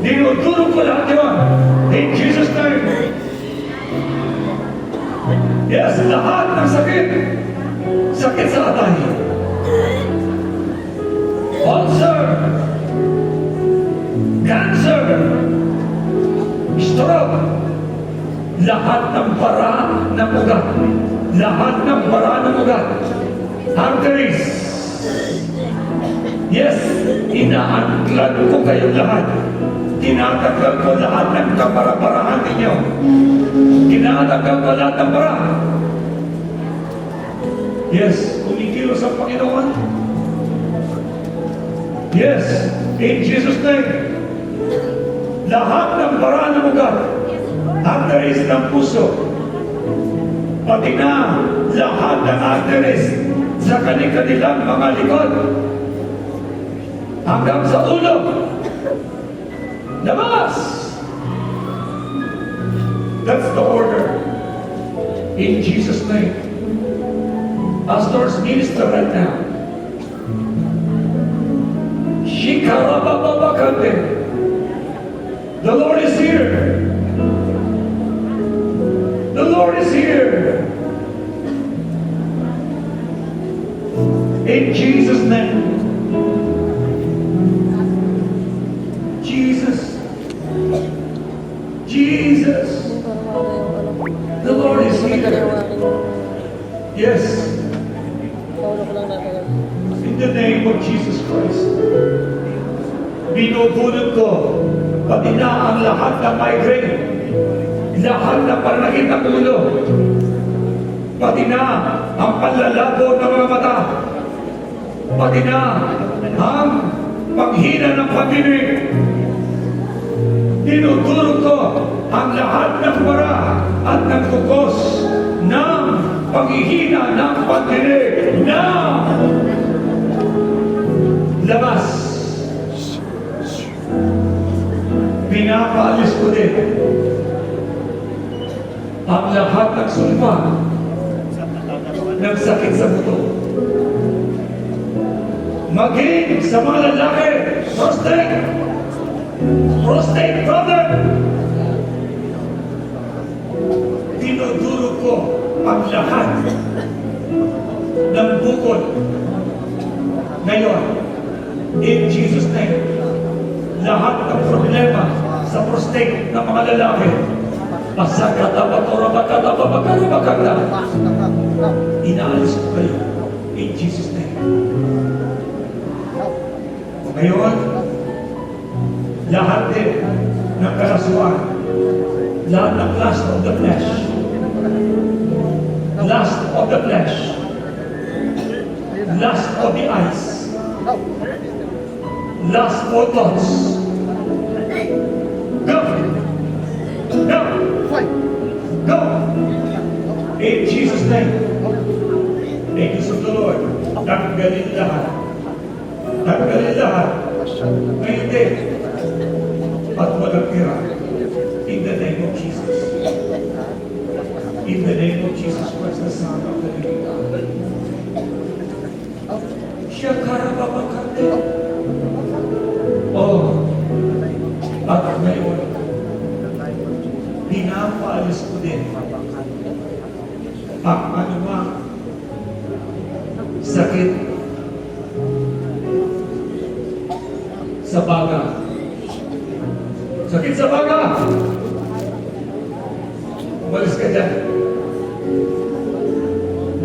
Dinudurog ko lahat yun. In Jesus' name. Yes, lahat ng sakit. Sakit sa atay. Ulcer. Cancer. Stroke. Lahat ng bara ng ugat. Lahat ng bara ng ugat. Arteries. Yes, inaangklan ko kayong lahat. Tinatanggal ko lahat ng kapara-parahan ninyo. Tinatanggal ko lahat ng bara. Yes, kumikilos ang Panginoon. Yes, in Jesus' name. Lahat ng bara ng ugat. Arteries ng puso. Pati na lahat ng arteries sa kanilang mga likod. Hanggang sa ulo. Labas! That's the order. In Jesus' name. Pastors, minister right now. Shikarabababakante. The Lord is here. The Lord is here. In Jesus' name. Jesus. Jesus. The Lord is here. Yes. In the name of Jesus Christ. Binubunot ko pati na ang lahat ng migraine, lahat ng pananakit ng ulo, pati na ang panlalabo ng mga mata, pati na ang panghina ng pag-ibig. Tinuturo ko ang lahat ng bara at ng tukos ng paghihina ng pag-ibig na labas. Pinapaalis ko din ang lahat ng sulpa ng sakit sa buto. Maging sa mga lalaki, prostate problem. Tinuturo ko ang lahat ng bukod ngayon. In Jesus' name, lahat ng problema sa prostate ng mga lalaki, inaalis ko kayo in Jesus' name. Ngayon, lahat din ng karasuan, lahat ng lust of the flesh, lust of the flesh, lust of the eyes, lust for thoughts, go! Go! Go! In Jesus' name. Angels of the Lord, tanggalin lahat. Tanggalin lahat. Ngayon din. At walang tira. In the name of Jesus. In the name of Jesus Christ, the Son of the living God. Shakarababakante. Oh, at ngayon, pinapaalis ko din ang anumang sakit sa baga. Sakit sa baga! Umalis ka dyan.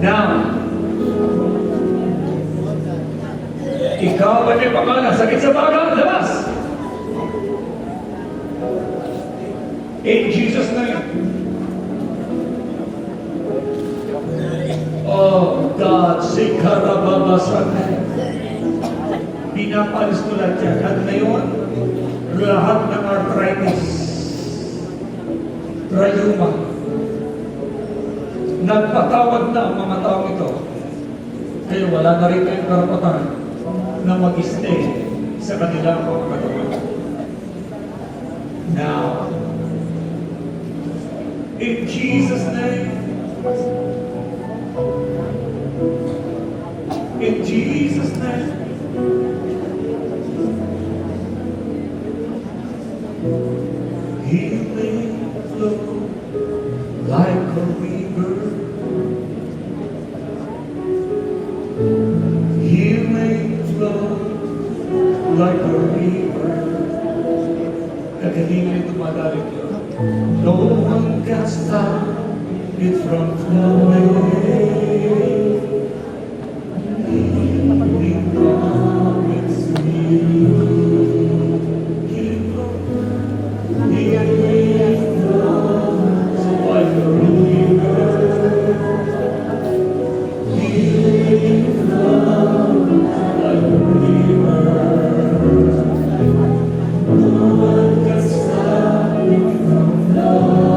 Now, ikaw ba may pangalan? Sakit sa baga? Labas! In Jesus' name. Oh God, Sikarababasan. Pinapalis ko lahat yan. At ngayon, lahat ng arthritis, rayuma, nagpatawad na ang mga taong ito. Kaya wala na rin kayong karapatan na mag-stay sa kanilang mga katawan. Now, in Jesus' name, in Jesus' name, healing flow like a river. Healing flow like a river. Kagaling ito madaling yun. No one can stop it from flowing. Healing flow, it's healing flow. Healing flow like a river. Healing flow like a river. No one can stop it from flowing.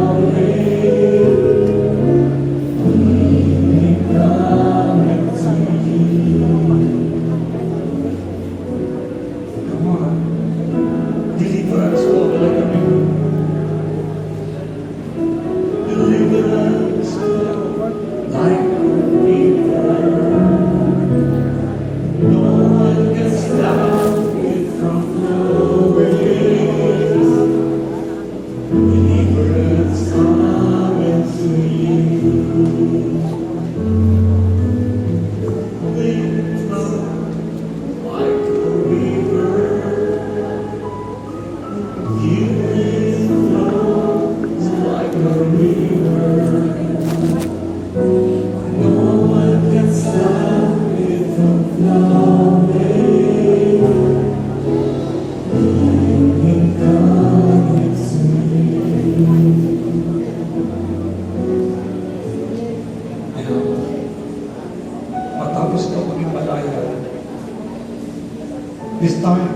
time.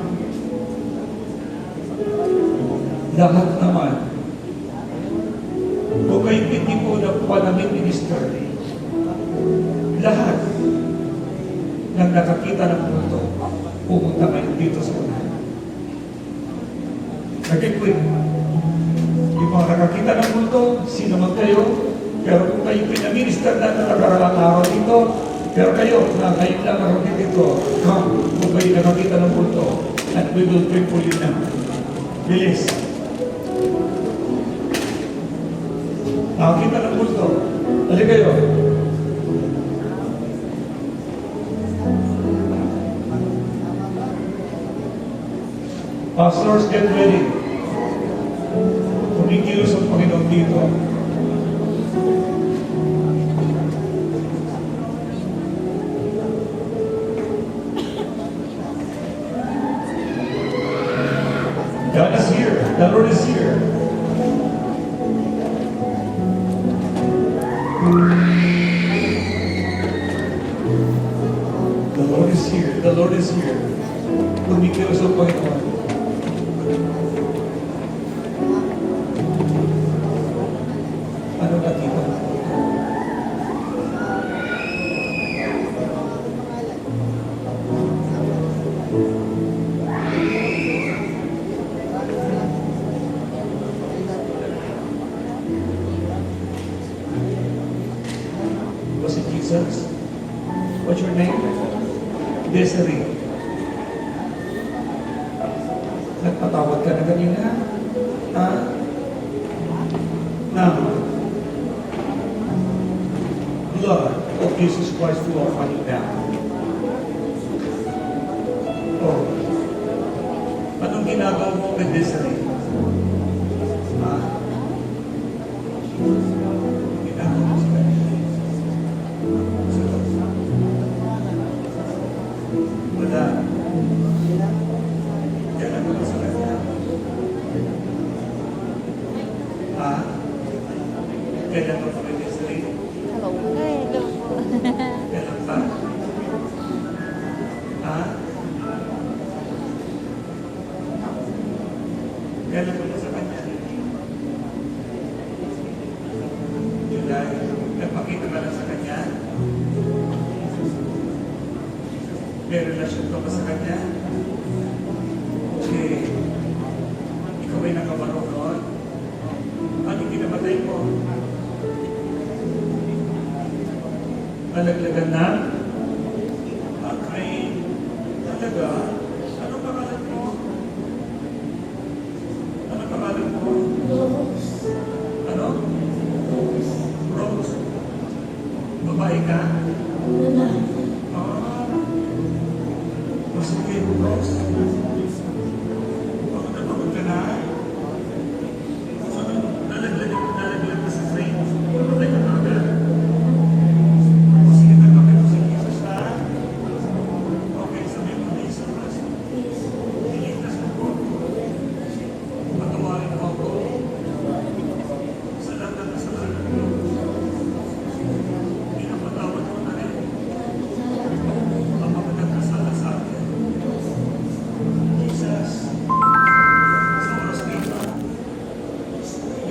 Lahat naman, kung kayo hindi po na panaming minister, lahat ng nakakita ng mundo, pumunta ngayon dito sa unahan. Nag-equip. Yung mga nakakita ng mundo, sino man kayo, pero kung kayo pinaminister na nakaraang araw dito, pero kayo, na kayo lang araw dito, come, kung kayo nakakita ng mundo, and we will pray for you now. Bilis. Nakakita ng mundo. Halika kayo. Pastors, get ready. Kumikilos ang Panginoon dito. God is here. The Lord is here. The Lord is here. The Lord is here. Kumikilos ang Panginoon. Ano nakita mo? Was it Jesus? What's your name? Desiree. Nagpatawad ka na kanina? Now, blood of Jesus Christ flow upon you now. Oh. Anong ginagawa mo kay Desiree? Ginagawa mo sa kanya? Wala. Kailan mo sa kanya? Kailan mo kami Desiree? Hello. Hello po. Kailan pa? Kailan mo sa kanya? July. Nagpakita ka lang sa kanya? May relasyon ka ba sa kanya? Okay. Ikaw ay nakabarong noon? Ano kinamatay mo? Malaglagan na?